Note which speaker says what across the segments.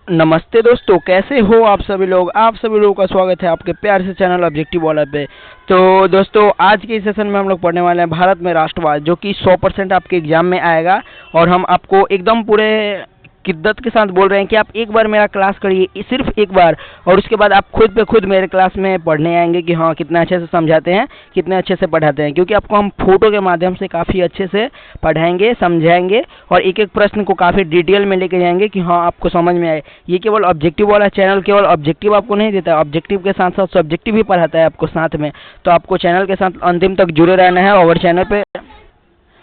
Speaker 1: नमस्ते दोस्तों, कैसे हो आप सभी लोग। आप सभी लोगों का स्वागत है आपके प्यार से चैनल ऑब्जेक्टिव वाला पे। तो दोस्तों, आज के इस सेशन में हम लोग पढ़ने वाले हैं भारत में राष्ट्रवाद, जो कि 100% आपके एग्जाम में आएगा। और हम आपको एकदम पूरे शिद्दत के साथ बोल रहे हैं कि आप एक बार मेरा क्लास करिए, सिर्फ एक बार, और उसके बाद आप खुद पे खुद मेरे क्लास में पढ़ने आएंगे कि हाँ कितना अच्छे से समझाते हैं, कितने अच्छे से पढ़ाते हैं। क्योंकि आपको हम फोटो के माध्यम से काफ़ी अच्छे से पढ़ाएंगे, समझाएंगे और एक एक प्रश्न को काफ़ी डिटेल में लेके जाएंगे कि हाँ आपको समझ में आए। ये केवल ऑब्जेक्टिव वाला चैनल केवल ऑब्जेक्टिव आपको नहीं देता, ऑब्जेक्टिव के साथ साथ सब्जेक्टिव भी पढ़ाता है आपको साथ में। तो आपको चैनल के साथ अंतिम तक जुड़े रहना है। और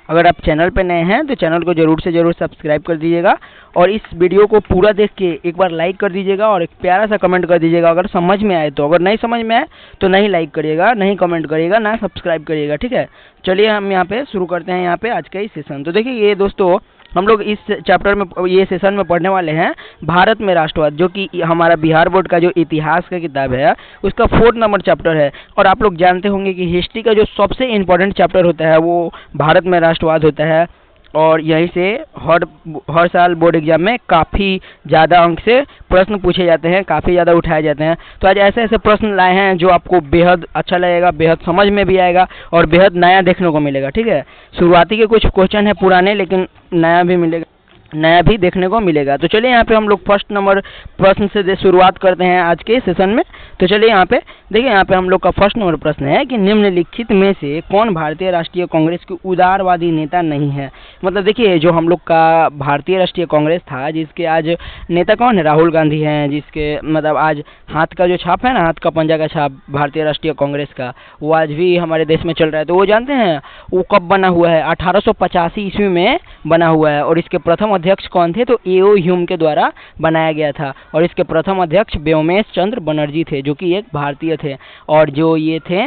Speaker 1: अगर आप चैनल पे नए हैं तो चैनल को जरूर से जरूर सब्सक्राइब कर दीजिएगा, और इस वीडियो को पूरा देख के एक बार लाइक कर दीजिएगा और एक प्यारा सा कमेंट कर दीजिएगा अगर समझ में आए तो। अगर नहीं समझ में आए तो नहीं लाइक करिएगा, नहीं कमेंट करिएगा, ना सब्सक्राइब करिएगा, ठीक है। चलिए हम यहाँ पे शुरू करते हैं यहाँ पे आज का इस सेशन। तो देखिए ये दोस्तों, हम लोग इस चैप्टर में, ये सेशन में पढ़ने वाले हैं भारत में राष्ट्रवाद, जो कि हमारा बिहार बोर्ड का जो इतिहास का किताब है उसका 4 नंबर चैप्टर है। और आप लोग जानते होंगे कि हिस्ट्री का जो सबसे इम्पोर्टेंट चैप्टर होता है वो भारत में राष्ट्रवाद होता है। और यहीं से हर साल बोर्ड एग्जाम में काफ़ी ज़्यादा अंक से प्रश्न पूछे जाते हैं, काफ़ी ज़्यादा उठाए जाते हैं। तो आज ऐसे ऐसे प्रश्न लाए हैं जो आपको बेहद अच्छा लगेगा, बेहद समझ में भी आएगा और बेहद नया देखने को मिलेगा, ठीक है। शुरुआती के कुछ क्वेश्चन है पुराने, लेकिन नया भी मिलेगा, नया भी देखने को मिलेगा। तो चलिए यहाँ पे हम लोग फर्स्ट नंबर प्रश्न से शुरुआत करते हैं आज के सेशन में। तो चलिए यहाँ पे देखिए, यहाँ पे हम लोग का फर्स्ट नंबर प्रश्न है कि निम्नलिखित में से कौन भारतीय राष्ट्रीय कांग्रेस के उदारवादी नेता नहीं है। मतलब देखिए, जो हम लोग का भारतीय राष्ट्रीय कांग्रेस था, जिसके आज नेता कौन है, राहुल गांधी हैं, जिसके मतलब आज हाथ का जो छाप है ना, हाथ का पंजा का छाप भारतीय राष्ट्रीय कांग्रेस का, वो आज भी हमारे देश में चल रहा है। तो वो जानते हैं वो कब बना हुआ है, 1885 ईस्वी में बना हुआ है। और इसके प्रथम अध्यक्ष कौन थे, तो एओ ह्यूम के द्वारा बनाया गया था। और इसके प्रथम अध्यक्ष व्योमेश चंद्र बनर्जी थे, जो कि एक भारतीय थे। और जो ये थे,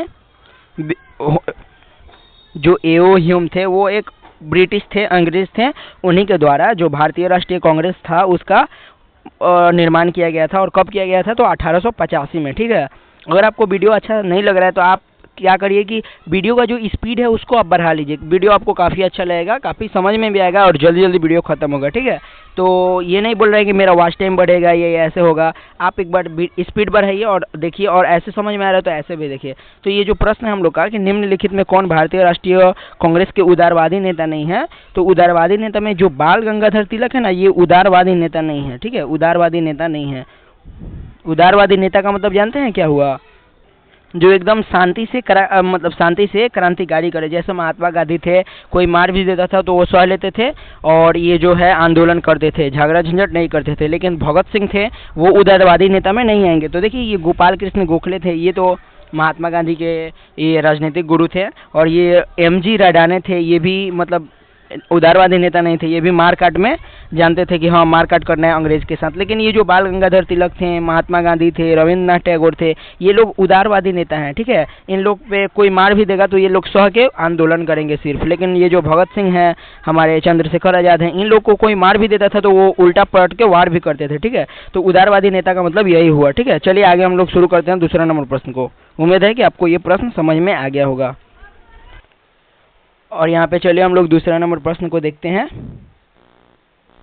Speaker 1: जो एओ ह्यूम थे, वो एक ब्रिटिश थे, अंग्रेज थे। उन्हीं के द्वारा जो भारतीय राष्ट्रीय कांग्रेस था उसका निर्माण किया गया था। और कब किया गया था, तो 1885 में, ठीक है। अगर आपको वीडियो अच्छा नहीं लग रहा है तो आप क्या करिए कि वीडियो का जो स्पीड है उसको आप बढ़ा लीजिए। वीडियो आपको काफ़ी अच्छा लगेगा, काफ़ी समझ में भी आएगा और जल्दी जल्दी वीडियो खत्म होगा, ठीक है। तो ये नहीं बोल रहे हैं कि मेरा वॉच टाइम बढ़ेगा, ये ऐसे होगा। आप एक बार स्पीड बढ़ाइए और देखिए, और ऐसे समझ में आ रहा है तो ऐसे भी देखिए। तो ये जो प्रश्न है हम लोग का कि निम्नलिखित में कौन भारतीय राष्ट्रीय कांग्रेस के उदारवादी नेता नहीं है, तो उदारवादी नेता में जो बाल गंगाधर तिलक है ना, ये उदारवादी नेता नहीं है, ठीक है। उदारवादी नेता नहीं है। उदारवादी नेता का मतलब जानते हैं क्या हुआ, जो एकदम शांति से मतलब शांति से क्रांतिकारी करे। जैसे महात्मा गांधी थे, कोई मार भी देता था तो वो सह लेते थे और ये जो है आंदोलन करते थे, झगड़ा झंझट नहीं करते थे। लेकिन भगत सिंह थे, वो उदारवादी नेता में नहीं आएंगे। तो देखिए, ये गोपाल कृष्ण गोखले थे, ये तो महात्मा गांधी के ये राजनीतिक गुरु थे। और ये एमजी राडाने थे, ये भी मतलब उदारवादी नेता नहीं थे, ये भी मार काट में जानते थे कि हाँ मार काट करना है अंग्रेज के साथ। लेकिन ये जो बाल गंगाधर तिलक थे, महात्मा गांधी थे, रविंद्रनाथ टैगोर थे, ये लोग उदारवादी नेता हैं, ठीक है। इन लोग पे कोई मार भी देगा तो ये लोग सह के आंदोलन करेंगे सिर्फ। लेकिन ये जो भगत सिंह हैं, हमारे चंद्रशेखर आजाद हैं, इन लोग को कोई मार भी देता था तो वो उल्टा पलट के वार भी करते थे, ठीक है। तो उदारवादी नेता का मतलब यही हुआ, ठीक है। चलिए आगे हम लोग शुरू करते हैं दूसरा नंबर प्रश्न को। उम्मीद है कि आपको ये प्रश्न समझ में आ गया होगा। और यहाँ पे चलिए हम लोग दूसरा नंबर प्रश्न को देखते हैं।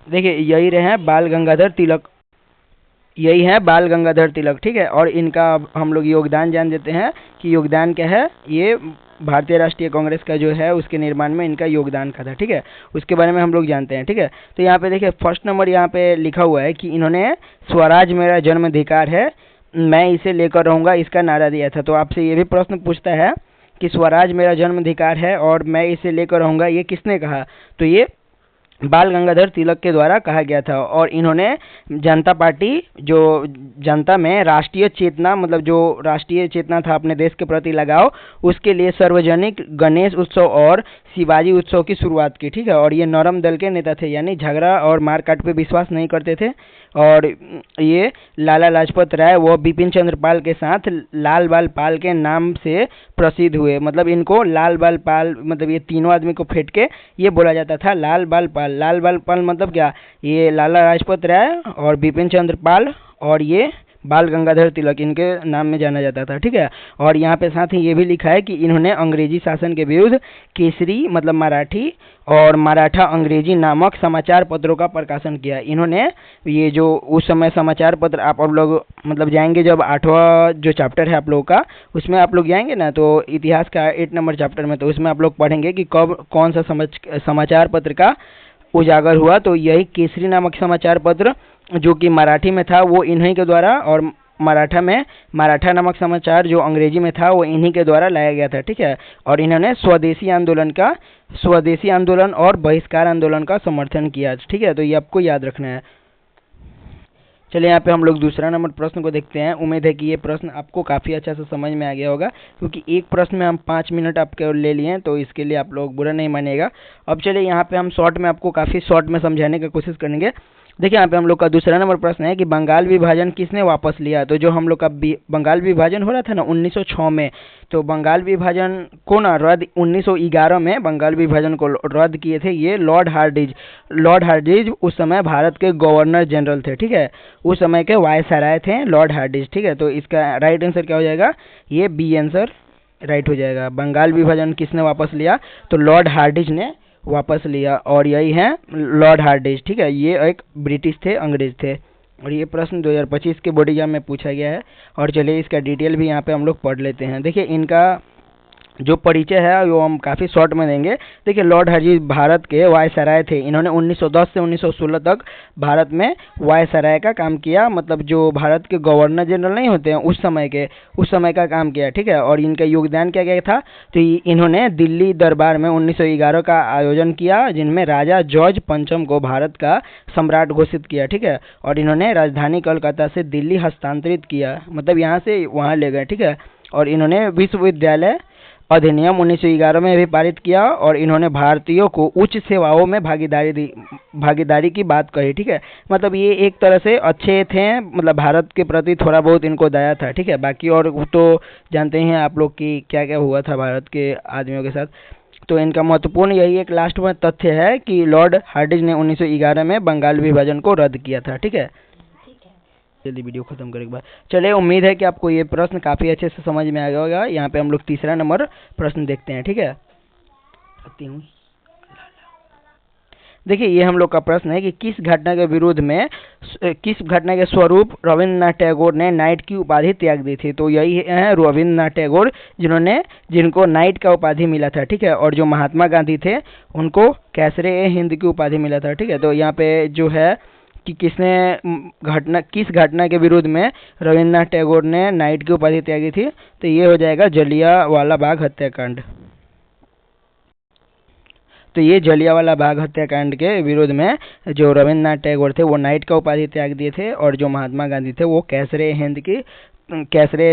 Speaker 1: देखिए, यही रहे बाल गंगाधर तिलक, यही है बाल गंगाधर तिलक, ठीक है। और इनका हम लोग योगदान जान देते हैं कि योगदान क्या है। ये भारतीय राष्ट्रीय कांग्रेस का जो है उसके निर्माण में इनका योगदान का था, ठीक है। उसके बारे में हम लोग जानते हैं, ठीक है। तो यहाँ पे देखिए फर्स्ट नंबर यहाँ पे लिखा हुआ है कि इन्होंने स्वराज मेरा जन्म अधिकार है, मैं इसे लेकर रहूँगा, इसका नारा दिया था। तो आपसे ये भी प्रश्न पूछता है कि स्वराज मेरा जन्म अधिकार है और मैं इसे लेकर रहूँगा, ये किसने कहा, तो ये बाल गंगाधर तिलक के द्वारा कहा गया था। और इन्होंने जनता पार्टी, जो जनता में राष्ट्रीय चेतना, मतलब जो राष्ट्रीय चेतना था अपने देश के प्रति लगाव, उसके लिए सार्वजनिक गणेश उत्सव और शिवाजी उत्सव की शुरुआत की, ठीक है। और ये नरम दल के नेता थे, यानी झगड़ा और मारकाट पे विश्वास नहीं करते थे। और ये लाला लाजपत राय व बिपिन चंद्र पाल के साथ लाल बाल पाल के नाम से प्रसिद्ध हुए। मतलब इनको लाल बाल पाल, मतलब ये तीनों आदमी को फेंट के ये बोला जाता था लाल बाल पाल। लाल बाल पाल मतलब क्या, ये लाला लाजपत राय और बिपिन चंद्र पाल और ये बाल गंगाधर तिलक इनके नाम में जाना जाता था। ठीक है, और यहाँ पे साथ ही ये भी लिखा है कि इन्होंने अंग्रेजी शासन के विरुद्ध केसरी मतलब मराठी और मराठा अंग्रेजी नामक समाचार पत्रों का प्रकाशन किया। इन्होंने ये जो उस समय समाचार पत्र आप लोग मतलब जाएंगे, जब 8वां जो चैप्टर है आप लोगों का, उसमें आप लोग जाएंगे ना, तो इतिहास का 8 नंबर चैप्टर में, तो उसमें आप लोग पढ़ेंगे कि कब कौन सा समाचार पत्र का उजागर हुआ। तो यही केसरी नामक समाचार पत्र जो कि मराठी में था वो इन्हीं के द्वारा, और मराठा में मराठा नामक समाचार जो अंग्रेजी में था वो इन्हीं के द्वारा लाया गया था। ठीक है, और इन्होंने स्वदेशी आंदोलन और बहिष्कार आंदोलन का समर्थन किया। ठीक है, तो ये आपको याद रखना है। चलिए यहाँ पे हम लोग दूसरा नंबर प्रश्न को देखते हैं। उम्मीद है कि ये प्रश्न आपको काफ़ी अच्छा से समझ में आ गया होगा, क्योंकि एक प्रश्न में हम 5 मिनट आपके ले लिए हैं, तो इसके लिए आप लोग बुरा नहीं मानिएगा। अब चलिए यहाँ पे हम शॉर्ट में आपको काफ़ी शॉर्ट में समझाने की कोशिश करेंगे। देखिए यहाँ पे हम लोग का दूसरा नंबर प्रश्न है कि बंगाल विभाजन किसने वापस लिया। तो जो हम लोग का बंगाल विभाजन हो रहा था ना 1906 में, तो बंगाल विभाजन को ना रद्द 1911 में बंगाल विभाजन को रद्द किए थे ये लॉर्ड हार्डिंज उस समय भारत के गवर्नर जनरल थे। ठीक है, उस समय के वायसराय थे लॉर्ड हार्डिंज। ठीक है, तो इसका राइट आंसर क्या हो जाएगा, ये बी आंसर राइट हो जाएगा। बंगाल विभाजन किसने वापस लिया, तो लॉर्ड हार्डिंज ने वापस लिया, और यही है लॉर्ड हार्डिंज। ठीक है, ये एक ब्रिटिश थे, अंग्रेज थे, और ये प्रश्न 2025 के बोर्ड एग्जाम में पूछा गया है। और चलिए इसका डिटेल भी यहाँ पे हम लोग पढ़ लेते हैं। देखिए इनका जो परिचय है वो हम काफ़ी शॉर्ट में देंगे। देखिए लॉर्ड हार्डिंज भारत के वायसराय थे। इन्होंने 1910 से 1916 तक भारत में वायसराय का काम किया, मतलब जो भारत के गवर्नर जनरल नहीं होते हैं उस समय का काम किया। ठीक है, और इनका योगदान क्या क्या था, तो इन्होंने दिल्ली दरबार में 1911 का आयोजन किया, जिनमें राजा जॉर्ज पंचम को भारत का सम्राट घोषित किया। ठीक है, और इन्होंने राजधानी कोलकाता से दिल्ली हस्तांतरित किया, मतलब यहाँ से वहाँ ले गए। ठीक है, और इन्होंने विश्वविद्यालय अधिनियम 1911 में भी पारित किया, और इन्होंने भारतीयों को उच्च सेवाओं में भागीदारी की बात कही। ठीक है, मतलब ये एक तरह से अच्छे थे, मतलब भारत के प्रति थोड़ा बहुत इनको दया था। ठीक है, बाकी और तो जानते हैं आप लोग कि क्या क्या हुआ था भारत के आदमियों के साथ। तो इनका महत्वपूर्ण यही एक लास्ट में तथ्य है कि लॉर्ड हार्डिंज ने 1911 में बंगाल विभाजन को रद्द किया था। ठीक है, जल्दी वीडियो खत्म करने के बाद चलिए, उम्मीद है कि आपको ये प्रश्न काफ़ी अच्छे से समझ में आ गया होगा। यहाँ पे हम लोग तीसरा नंबर प्रश्न देखते हैं। ठीक है, देखिए ये हम लोग का प्रश्न है कि किस घटना के स्वरूप रविन्द्रनाथ टैगोर ने नाइट की उपाधि त्याग दी थी। तो यही है रविन्द्रनाथ टैगोर जिनको नाइट का उपाधि मिला था। ठीक है, और जो महात्मा गांधी थे उनको कैसरे हिंद की उपाधि मिला था। ठीक है, तो यहाँ पे जो है कि किस घटना के विरुद्ध में रविन्द्रनाथ टैगोर ने नाइट की उपाधि त्यागी थी, तो ये हो जाएगा जलियांवाला बाग हत्याकांड। तो ये जलियांवाला बाग हत्याकांड के विरोध में जो रविन्द्रनाथ टैगोर थे वो नाइट का उपाधि त्याग दिए थे, और जो महात्मा गांधी थे वो कैसरे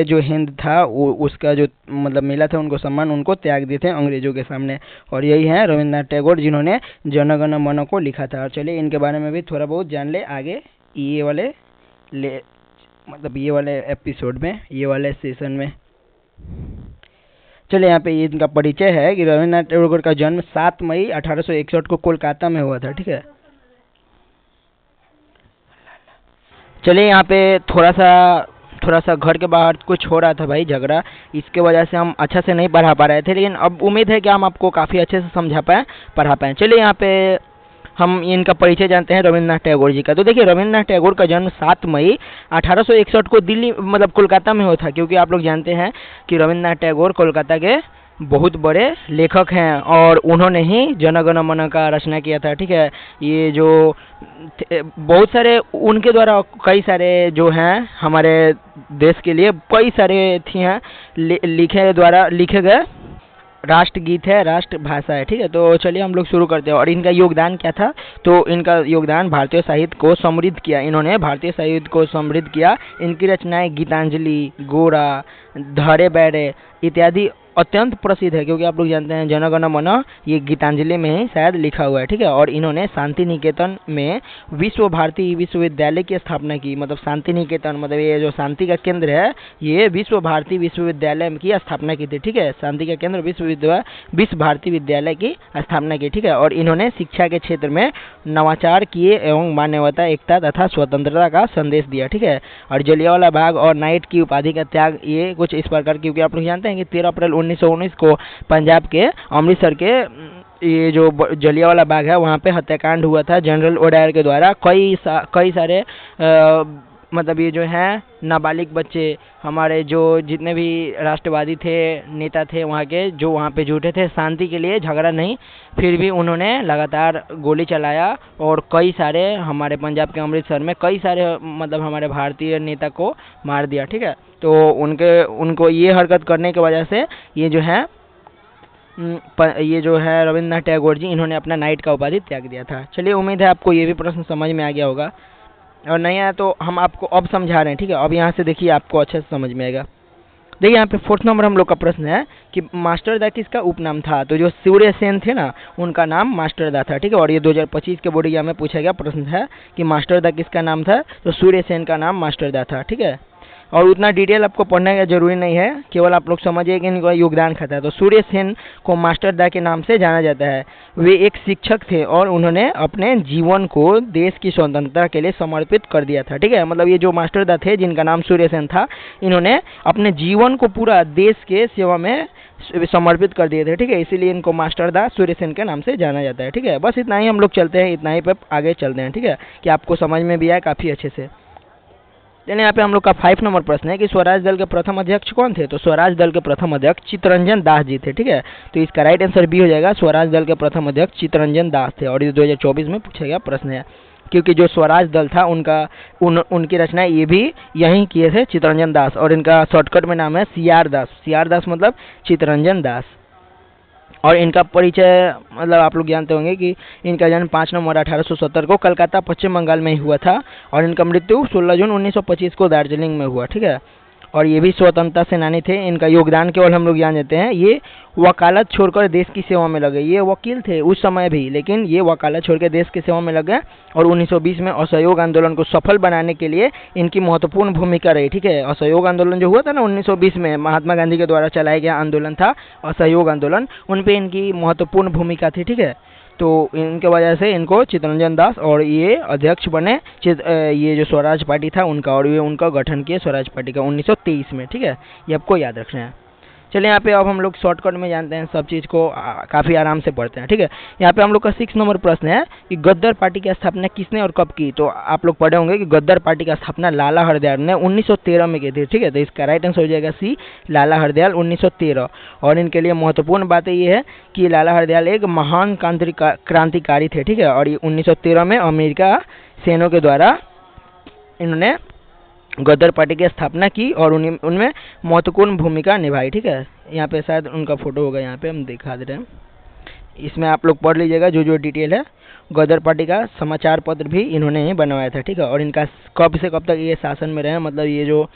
Speaker 1: जो हिंद था वो उसका जो मतलब मिला था उनको सम्मान, उनको त्याग दिए थे अंग्रेजों के सामने। और यही है रविन्द्रनाथ टैगोर जिन्होंने जनगण मन को लिखा था। और चलिए इनके बारे में भी थोड़ा बहुत जान ले आगे ये वाले एपिसोड में, ये वाले सेशन में। चलिए यहाँ पे इनका परिचय है कि रविन्द्रनाथ टैगोर का जन्म 7 मई 1861 को कोलकाता में हुआ था। ठीक है, चलिए यहाँ पे थोड़ा सा घर के बाहर कुछ हो रहा था भाई, झगड़ा, इसके वजह से हम अच्छा से नहीं पढ़ा पा रहे थे, लेकिन अब उम्मीद है कि हम आपको काफ़ी अच्छे से पढ़ा पाएँ। चलिए यहाँ पे हम इनका परिचय जानते हैं रविन्द्रनाथ टैगोर जी का। तो देखिए रविन्द्रनाथ टैगोर का जन्म 7 मई 1861 को दिल्ली मतलब कोलकाता में हुआ था, क्योंकि आप लोग जानते हैं कि रविन्द्रनाथ टैगोर कोलकाता के बहुत बड़े लेखक हैं, और उन्होंने ही जनगण मन का रचना किया था। ठीक है, ये जो बहुत सारे उनके द्वारा कई सारे जो हैं हमारे देश के लिए कई सारे लिखे गए राष्ट्रगीत है, राष्ट्रभाषा है। ठीक है, तो चलिए हम लोग शुरू करते हैं। और इनका योगदान क्या था, तो इनका योगदान भारतीय साहित्य को समृद्ध किया। इन्होंने भारतीय साहित्य को समृद्ध किया। इनकी रचनाएं गीतांजलि, गोरा, धरे बैरे इत्यादि अत्यंत प्रसिद्ध है, क्योंकि आप लोग जानते हैं जन गण मन ये गीतांजलि में ही शायद लिखा हुआ है, ठीक है। और इन्होंने शांति निकेतन में विश्व भारती विश्वविद्यालय की स्थापना की। मतलब शांति निकेतन मतलब ये जो शांति का केंद्र है, ये विश्व भारती विश्वविद्यालय की स्थापना की थी, ठीक है। शांति का केंद्र विश्व भारती विद्यालय की स्थापना की, ठीक है। और इन्होंने शिक्षा के क्षेत्र में नवाचार किए एवं मानवता, एकता तथा स्वतंत्रता का संदेश दिया, ठीक है। और जलियांवाला बाग और नाइट की उपाधि का त्याग, ये कुछ इस प्रकार, क्योंकि आप लोग जानते हैं कि 13 अप्रैल 1919 को पंजाब के अमृतसर के ये जो जलियांवाला बाग है वहाँ पे हत्याकांड हुआ था जनरल ओडायर के द्वारा। कई सारे मतलब ये जो है नाबालिग बच्चे, हमारे जो जितने भी राष्ट्रवादी थे, नेता थे वहाँ के, जो वहाँ पे जुटे थे शांति के लिए, झगड़ा नहीं, फिर भी उन्होंने लगातार गोली चलाया और कई सारे हमारे पंजाब के अमृतसर में कई सारे मतलब हमारे भारतीय नेता को मार दिया, ठीक है। तो उनको ये हरकत करने की वजह से ये जो है रविंद्रनाथ टैगोर जी, इन्होंने अपना नाइट का उपाधि त्याग दिया था। चलिए, उम्मीद है आपको ये भी प्रश्न समझ में आ गया होगा, और नहीं आया तो हम आपको अब समझा रहे हैं, ठीक है। अब यहाँ से देखिए, आपको अच्छे से समझ में आएगा। देखिए यहाँ पे 4th नंबर हम लोग का प्रश्न है कि मास्टरदा किसका उपनाम था। तो जो सूर्य सेन थे ना, उनका नाम मास्टरदा था, ठीक है। और ये 2025 के बोर्ड एग्जाम में पूछा गया प्रश्न है कि मास्टरदा किसका नाम था। तो सूर्य सेन का नाम मास्टरदा था, ठीक है। और उतना डिटेल आपको पढ़ने का जरूरी नहीं है, केवल आप लोग समझिए कि इनका योगदान खाता है। तो सूर्य सेन को मास्टरदा के नाम से जाना जाता है। वे एक शिक्षक थे और उन्होंने अपने जीवन को देश की स्वतंत्रता के लिए समर्पित कर दिया था, ठीक है। मतलब ये जो मास्टरदा थे, जिनका नाम सूर्य सेन था, इन्होंने अपने जीवन को पूरा देश के सेवा में समर्पित कर दिए थे, ठीक है। इसीलिए इनको मास्टरदा सूर्य सेन के नाम से जाना जाता है, ठीक है। बस इतना ही हम लोग चलते हैं, इतना ही पे आगे चलते हैं, ठीक है, कि आपको समझ में भी आए काफ़ी अच्छे से। चलिए, यहाँ पे हम लोग का 5 नंबर प्रश्न है कि स्वराज दल के प्रथम अध्यक्ष कौन थे। तो स्वराज दल के प्रथम अध्यक्ष चित्तरंजन दास जी थे, ठीक है। तो इसका राइट आंसर बी हो जाएगा, स्वराज दल के प्रथम अध्यक्ष चित्तरंजन दास थे। और ये 2024 में पूछा गया प्रश्न है, क्योंकि जो स्वराज दल था उनकी रचना ये भी यहीं किए थे चित्तरंजन दास, और इनका शॉर्टकट में नाम है CR दास। CR दास मतलब चित्तरंजन दास। और इनका परिचय मतलब आप लोग जानते होंगे कि इनका जन्म 5 नवंबर 1870 को कलकत्ता पश्चिम बंगाल में ही हुआ था, और इनका मृत्यु 16 जून 1925 को दार्जिलिंग में हुआ, ठीक है। और ये भी स्वतंत्रता सेनानी थे। इनका योगदान केवल हम लोग जान जाते हैं, ये वकालत छोड़कर देश की सेवा में लगे। ये वकील थे उस समय भी, लेकिन ये वकालत छोड़कर देश की सेवा में लगे। और 1920 में असहयोग आंदोलन को सफल बनाने के लिए इनकी महत्वपूर्ण भूमिका रही, ठीक है। असहयोग आंदोलन जो हुआ था ना 1920 में, महात्मा गांधी के द्वारा चलाया गया आंदोलन था असहयोग आंदोलन, उन पे इनकी महत्वपूर्ण भूमिका थी, ठीक है। तो इनके वजह से इनको चित्तरंजन दास और ये अध्यक्ष बने ये जो स्वराज पार्टी था उनका, और ये उनका गठन किया स्वराज पार्टी का 1923 में, ठीक है। ये आपको याद रखना है। चलिए, यहाँ पे अब हम लोग शॉर्टकट में जानते हैं, सब चीज़ को काफ़ी आराम से पढ़ते हैं, ठीक है। यहाँ पे हम लोग का 6 नंबर प्रश्न है कि गद्दार पार्टी की स्थापना किसने और कब की। तो आप लोग पढ़े होंगे कि गद्दार पार्टी का स्थापना लाला हरदयाल ने 1913 में की थी, ठीक है। तो इसका राइट आंसर हो जाएगा सी, लाला हरदयाल 1913। और इनके लिए महत्वपूर्ण बातें ये है कि लाला हरदयाल एक महान क्रांतिकारी थे, ठीक है। और ये 1913 में अमेरिका सेना के द्वारा इन्होंने गद्दार पार्टी की स्थापना की और उनमें महत्वपूर्ण भूमिका निभाई, ठीक है। यहाँ पे शायद उनका फोटो होगा, यहाँ पे हम दिखा दे रहे हैं, इसमें आप लोग पढ़ लीजिएगा जो डिटेल है। गद्दार पार्टी का समाचार पत्र भी इन्होंने ही बनवाया था, ठीक है। और इनका कब से कब तक ये शासन में रहे, मतलब ये जो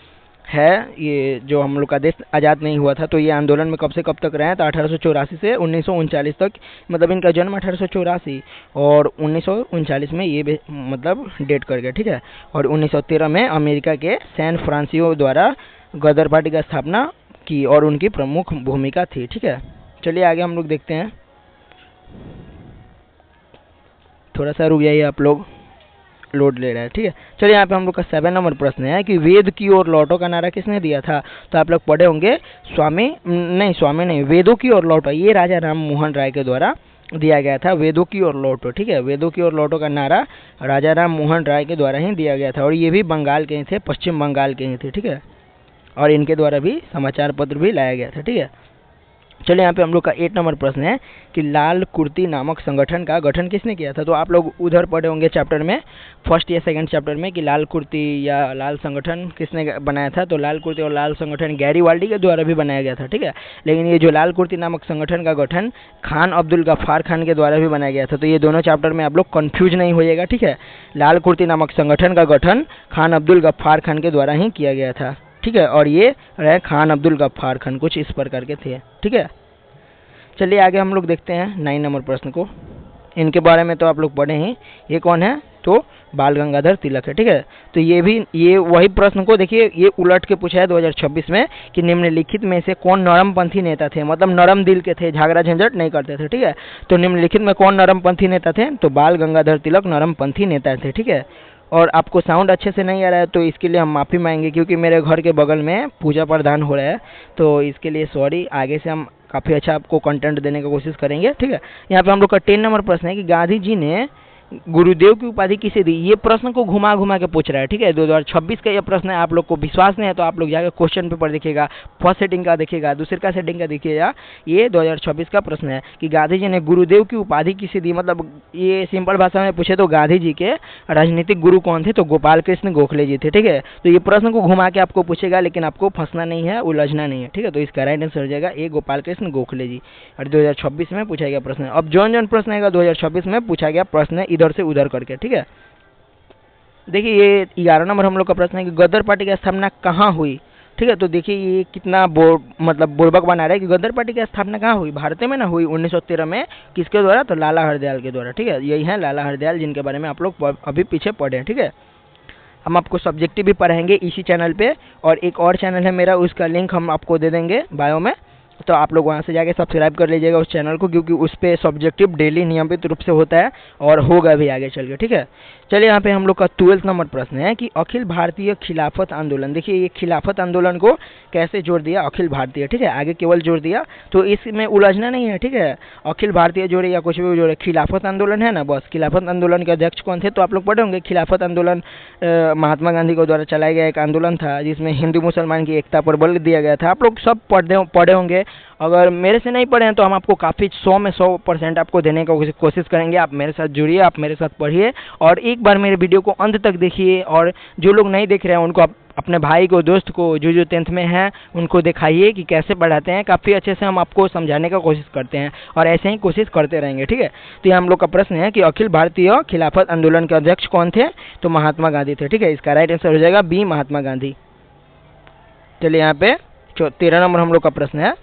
Speaker 1: है, ये जो हम लोग का देश आज़ाद नहीं हुआ था, तो ये आंदोलन में कब से कब तक रहे, तो 1884 से 1939 तक। मतलब इनका जन्म 1884 और 1939 में ये मतलब डेट कर गया, ठीक है। और 1913 में अमेरिका के सैन फ्रांसिस्को द्वारा गद्दार पार्टी का स्थापना की और उनकी प्रमुख भूमिका थी, ठीक है। चलिए आगे हम लोग देखते हैं, थोड़ा सा रुक जाइए, आप लोग लोड ले रहा है, ठीक है। चलिए, यहाँ पे हम लोग का 7 नंबर प्रश्न है कि वेद की ओर लौटो का नारा किसने दिया था। तो आप लोग पढ़े होंगे स्वामी नहीं, वेदों की ओर लौटो, ये राजा राम मोहन राय के द्वारा दिया गया था। वेदों की ओर लौटो, ठीक है। वेदों की ओर लौटो का नारा राजा राम मोहन राय के द्वारा ही दिया गया था, और ये भी बंगाल के ही थे, पश्चिम बंगाल के ही थे, ठीक है। और इनके द्वारा भी समाचार पत्र भी लाया गया था, ठीक है। चलिए, यहाँ पे हम लोग का 8 नंबर प्रश्न है कि लाल कुर्ती नामक संगठन का गठन किसने किया था। तो आप लोग उधर पढ़े होंगे चैप्टर में, फर्स्ट या सेकंड चैप्टर में, कि लाल कुर्ती या लाल संगठन किसने बनाया था। तो लाल कुर्ती और लाल संगठन गैरीवाल्डी के द्वारा भी बनाया गया था, ठीक है। लेकिन ये जो लाल कुर्ती नामक संगठन का गठन खान अब्दुल गफ्फार खान के द्वारा भी बनाया गया था। तो ये दोनों चैप्टर में आप लोग कन्फ्यूज नहीं होइएगा, ठीक है। लाल कुर्ती नामक संगठन का गठन खान अब्दुल गफ्फार खान के द्वारा ही किया गया था। ठीक है, और ये रहे खान अब्दुल गफ्फार खान, कुछ इस प्रकार के थे। ठीक है, चलिए आगे हम लोग देखते हैं 9 नंबर प्रश्न को। इनके बारे में तो आप लोग पढ़े ही। ये कौन है? तो बाल गंगाधर तिलक है। ठीक है, तो ये वही प्रश्न को देखिए, ये उलट के पूछा है 2026 में कि निम्नलिखित में से कौन नरमपंथी नेता थे, मतलब नरम दिल के थे, झगड़ा झंझट नहीं करते थे। ठीक है, तो निम्नलिखित में कौन नरमपंथी नेता थे? तो बाल गंगाधर तिलक नरमपंथी नेता थे। ठीक है, और आपको साउंड अच्छे से नहीं आ रहा है तो इसके लिए हम माफ़ी मांगेंगे, क्योंकि मेरे घर के बगल में पूजा प्रदान हो रहा है, तो इसके लिए सॉरी। आगे से हम काफ़ी अच्छा आपको कंटेंट देने की कोशिश करेंगे। ठीक है, यहाँ पे हम लोग का 10 नंबर प्रश्न है कि गांधी जी ने गुरुदेव की उपाधि किसे दी? ये प्रश्न को घुमा घुमा के पूछ रहा है। ठीक है, 2026 का ये प्रश्न है। आप लोग को विश्वास नहीं है तो आप लोग जाकर क्वेश्चन पेपर देखिएगा, फर्स्ट सेटिंग का देखिएगा, दूसरे का सेटिंग का देखिएगा। ये 2026 का प्रश्न है कि गांधी जी ने गुरुदेव की उपाधि किसे दी। मतलब ये सिंपल भाषा में पूछे तो गांधी जी के राजनीतिक गुरु कौन थे? तो गोपाल कृष्ण गोखले जी थे। ठीक है, तो ये प्रश्न को घुमा के आपको पूछेगा, लेकिन आपको फंसना नहीं है, उलझना नहीं है। ठीक है, तो इसका राइट आंसर हो जाएगा ए, गोपाल कृष्ण गोखले जी। और 2026 में पूछा गया प्रश्न। अब जौन प्रश्न आएगा 2026 में पूछा गया प्रश्न इधर से उधर करके। ठीक है, देखिए ये 11 नंबर हम लोग का प्रश्न है कि गदर पार्टी की स्थापना कहाँ हुई? ठीक है, तो देखिए ये कितना मतलब बुड़बक बना रहा है कि गदर पार्टी की स्थापना कहाँ हुई? भारत में ना हुई 1913 में। किसके द्वारा? तो लाला हरदयाल के द्वारा। ठीक है, यही है लाला हरदयाल, जिनके बारे में आप लोग अभी पीछे पढ़े हैं। ठीक है, हम आपको सब्जेक्टिव भी पढ़ाएंगे इसी चैनल पे, और एक और चैनल है मेरा, उसका लिंक हम आपको दे देंगे बायो में, तो आप लोग वहाँ से जाके सब्सक्राइब कर लीजिएगा उस चैनल को, क्योंकि उस पर सब्जेक्टिव डेली नियमित रूप से होता है और होगा भी आगे चल के। ठीक है, चलिए यहाँ पे हम लोग का 12 नंबर प्रश्न है कि अखिल भारतीय खिलाफत आंदोलन। देखिए ये खिलाफत आंदोलन को कैसे जोड़ दिया? अखिल भारतीय। ठीक है, आगे केवल जोड़ दिया, तो इसमें उलझना नहीं है। ठीक है, अखिल भारतीय जोड़े या कुछ भी जोड़े, खिलाफत आंदोलन है ना, बस। खिलाफत आंदोलन के अध्यक्ष कौन थे? तो आप लोग पढ़े होंगे। खिलाफत आंदोलन महात्मा गांधी के द्वारा चलाया गया एक आंदोलन था, जिसमें हिंदू मुसलमान की एकता पर बल दिया गया था। आप लोग सब पढ़े होंगे। अगर मेरे से नहीं पढ़े हैं तो हम आपको काफ़ी 100 में 100% आपको देने का कोशिश करेंगे। आप मेरे साथ जुड़िए, आप मेरे साथ पढ़िए, और एक बार मेरे वीडियो को अंत तक देखिए। और जो लोग नहीं देख रहे हैं उनको अपने भाई को, दोस्त को, जो 10th में हैं, उनको दिखाइए कि कैसे पढ़ाते हैं। काफ़ी अच्छे से हम आपको समझाने का कोशिश करते हैं, और ऐसे ही कोशिश करते रहेंगे। ठीक है, तो ये हम लोग का प्रश्न है कि अखिल भारतीय खिलाफत आंदोलन के अध्यक्ष कौन थे? तो महात्मा गांधी थे। ठीक है, इसका राइट आंसर हो जाएगा बी, महात्मा गांधी। चलिए यहाँ पे 13 नंबर हम लोग का प्रश्न है।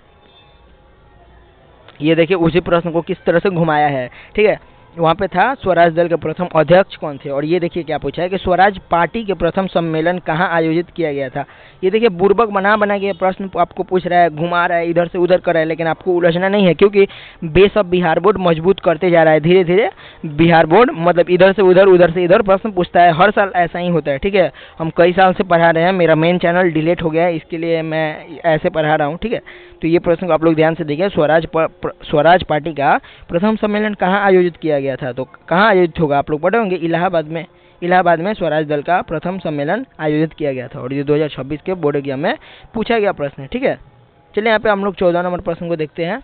Speaker 1: ये देखिए उसी प्रश्न को किस तरह से घुमाया है। ठीक है, वहाँ पे था स्वराज दल के प्रथम अध्यक्ष कौन थे, और ये देखिए क्या पूछा है कि स्वराज पार्टी के प्रथम सम्मेलन कहाँ आयोजित किया गया था। ये देखिए बुर्बक बना के प्रश्न आपको पूछ रहा है, घुमा रहा है, इधर से उधर कर रहा है, लेकिन आपको उलझना नहीं है, क्योंकि बेस ऑफ बिहार बोर्ड मजबूत करते जा रहा है धीरे धीरे। बिहार बोर्ड मतलब इधर से उधर प्रश्न पूछता है, हर साल ऐसा ही होता है। ठीक है, हम कई साल से पढ़ा रहे हैं, मेरा मेन चैनल डिलीट हो गया है, इसके लिए मैं ऐसे पढ़ा रहा हूँ। ठीक है, तो ये प्रश्न को आप लोग ध्यान से देखिए। स्वराज पार्टी का प्रथम सम्मेलन कहाँ आयोजित किया गया था? तो कहाँ आयोजित होगा? आप लोग पढ़े होंगे, इलाहाबाद में। इलाहाबाद में स्वराज दल का प्रथम सम्मेलन आयोजित किया गया था, और ये 2026 के बोर्ड एग्जाम में पूछा गया प्रश्न है। ठीक है, चलिए यहाँ पे हम लोग 14 नंबर प्रश्न को देखते हैं।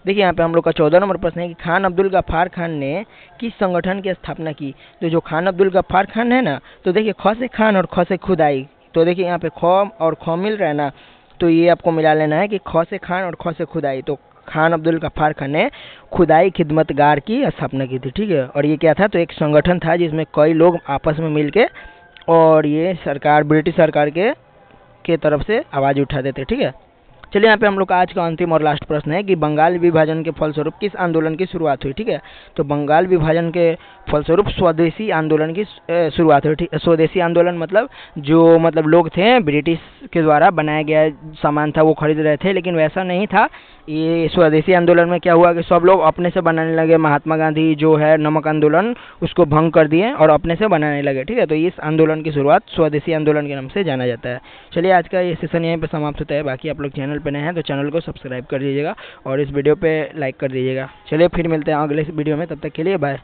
Speaker 1: देखिए यहाँ पे हम लोग का 14 नंबर प्रश्न है कि खान अब्दुल गफ्फार खान ने किस संगठन की स्थापना की? तो जो खान अब्दुल गफ्फार खान है ना, तो देखिए ख से खान और ख से खुदाई, तो देखिए यहाँ पे ख और ख मिल रहा है ना, तो ये आपको मिला लेना है कि ख से खान और ख से खुदाई। तो खान अब्दुल गफ्फार खान ने खुदाई खिदमतगार की स्थापना की थी। ठीक है, और ये क्या था? तो एक संगठन था जिसमें कई लोग आपस में मिलके, और ये सरकार, ब्रिटिश सरकार के तरफ से आवाज़ उठाते थे। ठीक है, चलिए यहाँ पे हम लोग का आज का अंतिम और लास्ट प्रश्न है कि बंगाल विभाजन के फलस्वरूप किस आंदोलन की शुरुआत हुई? ठीक है, तो बंगाल विभाजन के फलस्वरूप स्वदेशी आंदोलन की शुरुआत हुई। ठीक, स्वदेशी आंदोलन मतलब लोग थे, ब्रिटिश के द्वारा बनाया गया सामान था वो खरीद रहे थे, लेकिन वैसा नहीं था। ये स्वदेशी आंदोलन में क्या हुआ कि सब लोग अपने से बनाने लगे। महात्मा गांधी जो है नमक आंदोलन, उसको भंग कर दिए और अपने से बनाने लगे। ठीक है, तो इस आंदोलन की शुरुआत स्वदेशी आंदोलन के नाम से जाना जाता है। चलिए आज का ये सेशन यहीं पे समाप्त होता है। बाकी आप लोग चैनल पे नए हैं तो चैनल को सब्सक्राइब कर दीजिएगा और इस वीडियो पे लाइक कर दीजिएगा। चलिए फिर मिलते हैं अगले वीडियो में, तब तक के लिए बाय।